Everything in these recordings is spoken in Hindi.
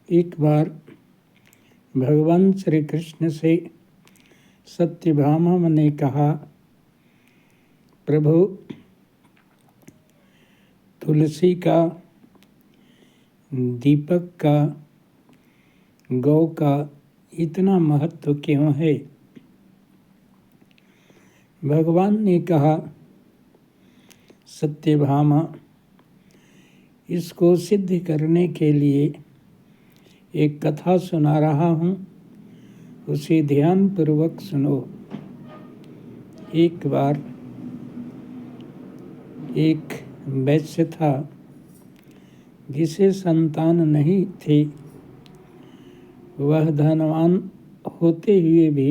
एक बार भगवान श्री कृष्ण से सत्यभामा ने कहा, प्रभु, तुलसी का, दीपक का, गौ का इतना महत्व क्यों है? भगवान ने कहा, सत्यभामा, इसको सिद्ध करने के लिए एक कथा सुना रहा हूँ, उसे ध्यानपूर्वक सुनो। एक बार एक वैश्य था जिसे संतान नहीं थे। वह धनवान होते हुए भी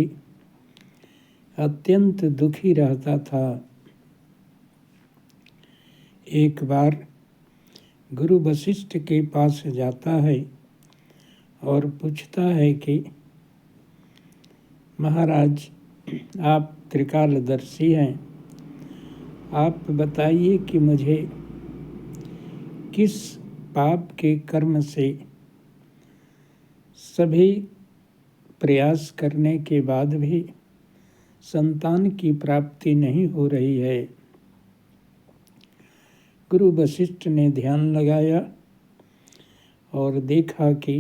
अत्यंत दुखी रहता था। एक बार गुरु वशिष्ठ के पास जाता है और पूछता है कि महाराज, आप त्रिकालदर्शी हैं, आप बताइए कि मुझे किस पाप के कर्म से सभी प्रयास करने के बाद भी संतान की प्राप्ति नहीं हो रही है। गुरु वशिष्ठ ने ध्यान लगाया और देखा कि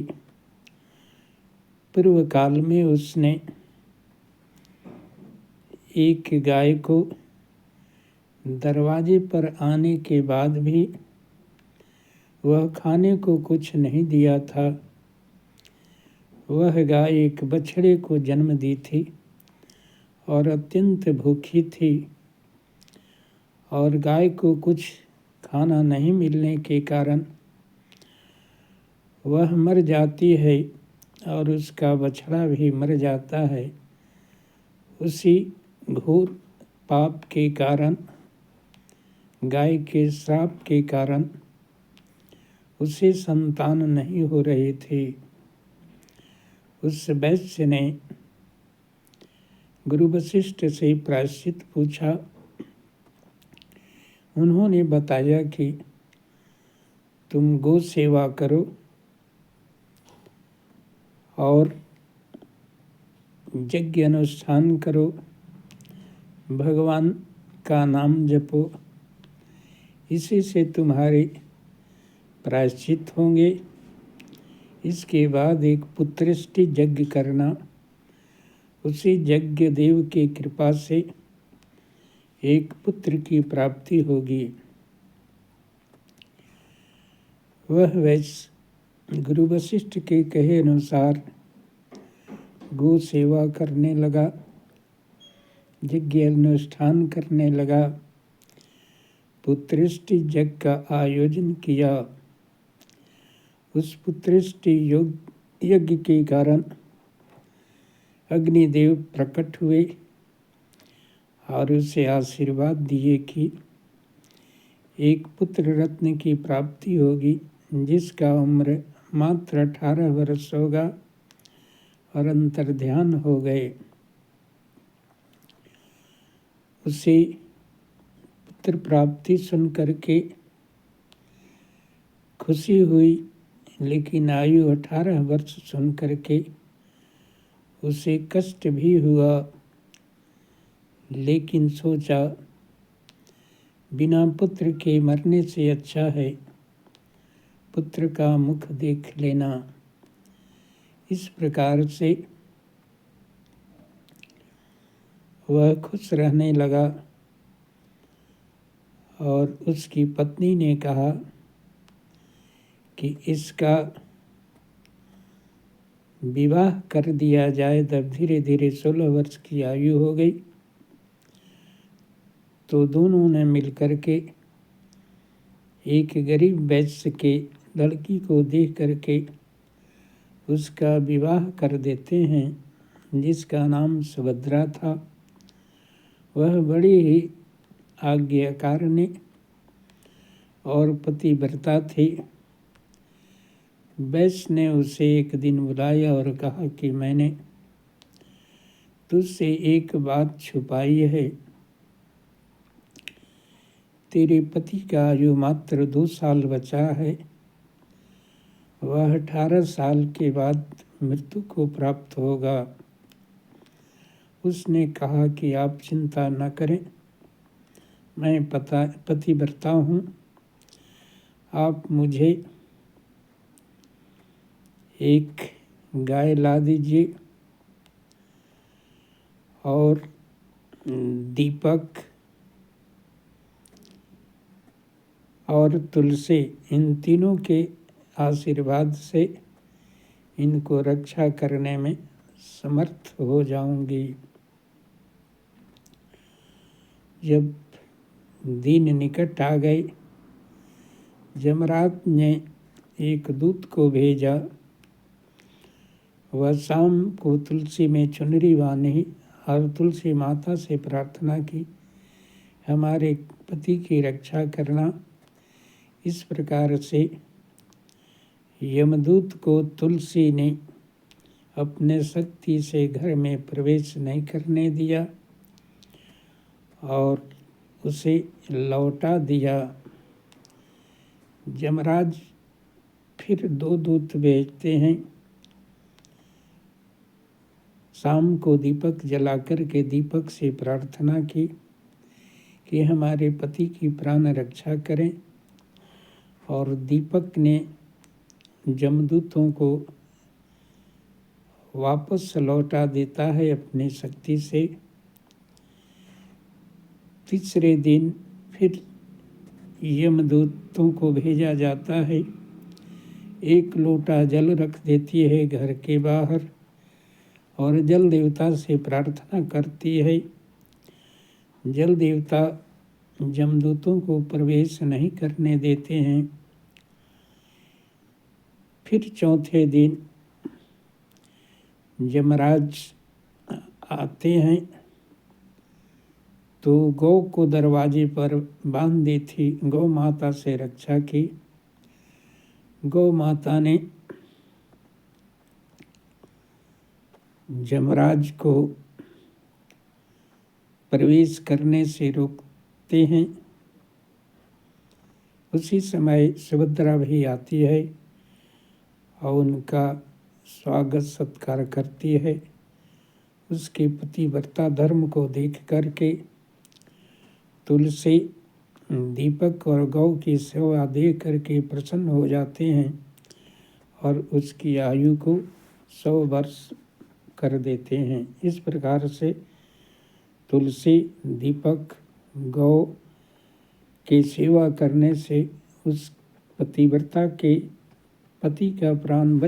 पूर्व काल में उसने एक गाय को दरवाजे पर आने के बाद भी वह खाने को कुछ नहीं दिया था। वह गाय एक बछड़े को जन्म दी थी और अत्यंत भूखी थी, और गाय को कुछ खाना नहीं मिलने के कारण वह मर जाती है और उसका बछड़ा भी मर जाता है। उसी घोर पाप के कारण, गाय के श्राप के कारण उसे संतान नहीं हो रहे थे। उस वैश्य ने गुरु वशिष्ठ से प्रायश्चित पूछा। उन्होंने बताया कि तुम गौ सेवा करो और यज्ञ अनुष्ठान करो, भगवान का नाम जपो, इसी से तुम्हारे प्रायश्चित होंगे। इसके बाद एक पुत्रष्टि यज्ञ करना, उसी यज्ञ देव की कृपा से एक पुत्र की प्राप्ति होगी। वह वैश्य गुरु वशिष्ठ के कहे अनुसार गो सेवा करने लगा, यज्ञ अनुष्ठान करने लगा, पुत्रष्टि यज्ञ का आयोजन किया। उस पुत्रष्टि यज्ञ के कारण अग्निदेव प्रकट हुए और उसे आशीर्वाद दिए कि एक पुत्र रत्न की प्राप्ति होगी, जिसका उम्र मात्र 18 वर्ष होगा, और अंतर्ध्यान हो गए। उसे पुत्र प्राप्ति सुन करके खुशी हुई, लेकिन आयु 18 वर्ष सुन करके उसे कष्ट भी हुआ। लेकिन सोचा, बिना पुत्र के मरने से अच्छा है पुत्र का मुख देख लेना। इस प्रकार से वह खुश रहने लगा और उसकी पत्नी ने कहा कि इसका विवाह कर दिया जाए। तब धीरे धीरे 16 वर्ष की आयु हो गई, तो दोनों ने मिलकर के एक गरीब वैश्य के लड़की को देख करके उसका विवाह कर देते हैं, जिसका नाम सुभद्रा था। वह बड़ी ही आज्ञाकारिणी और पतिव्रता थी। वैश्य ने उसे एक दिन बुलाया और कहा कि मैंने तुझसे एक बात छुपाई है। तेरे पति का आयु मात्र 2 साल बचा है। वह 18 साल के बाद मृत्यु को प्राप्त होगा। उसने कहा कि आप चिंता न करें, मैं पतिव्रता हूँ, आप मुझे एक गाय ला दीजिए और दीपक और तुलसी, इन तीनों के आशीर्वाद से इनको रक्षा करने में समर्थ हो जाऊंगी। जब दिन निकट आ गए, यमराज ने एक दूत को भेजा। वह शाम को तुलसी में चुनरी बांधी और तुलसी माता से प्रार्थना की, हमारे पति की रक्षा करना। इस प्रकार से यमदूत को तुलसी ने अपने शक्ति से घर में प्रवेश नहीं करने दिया और उसे लौटा दिया। यमराज फिर 2 दूत भेजते हैं। शाम को दीपक जलाकर के दीपक से प्रार्थना की कि हमारे पति की प्राण रक्षा करें, और दीपक ने जमदूतों को वापस लौटा देता है अपनी शक्ति से। तीसरे दिन फिर यमदूतों को भेजा जाता है। 1 लोटा जल रख देती है घर के बाहर और जल देवता से प्रार्थना करती है। जल देवता जमदूतों को प्रवेश नहीं करने देते हैं। फिर चौथे दिन यमराज आते हैं तो गौ को दरवाजे पर बांध दी थी, गौ माता से रक्षा की। गौ माता ने यमराज को प्रवेश करने से रोकते हैं। उसी समय सुभद्रा भी आती है और उनका स्वागत सत्कार करती है। उसके पतिव्रता धर्म को देख करके तुलसी दीपक और गौ की सेवा दे करके प्रसन्न हो जाते हैं और उसकी आयु को 100 वर्ष कर देते हैं। इस प्रकार से तुलसी दीपक गौ की सेवा करने से उस पतिव्रता के पति का प्राण बच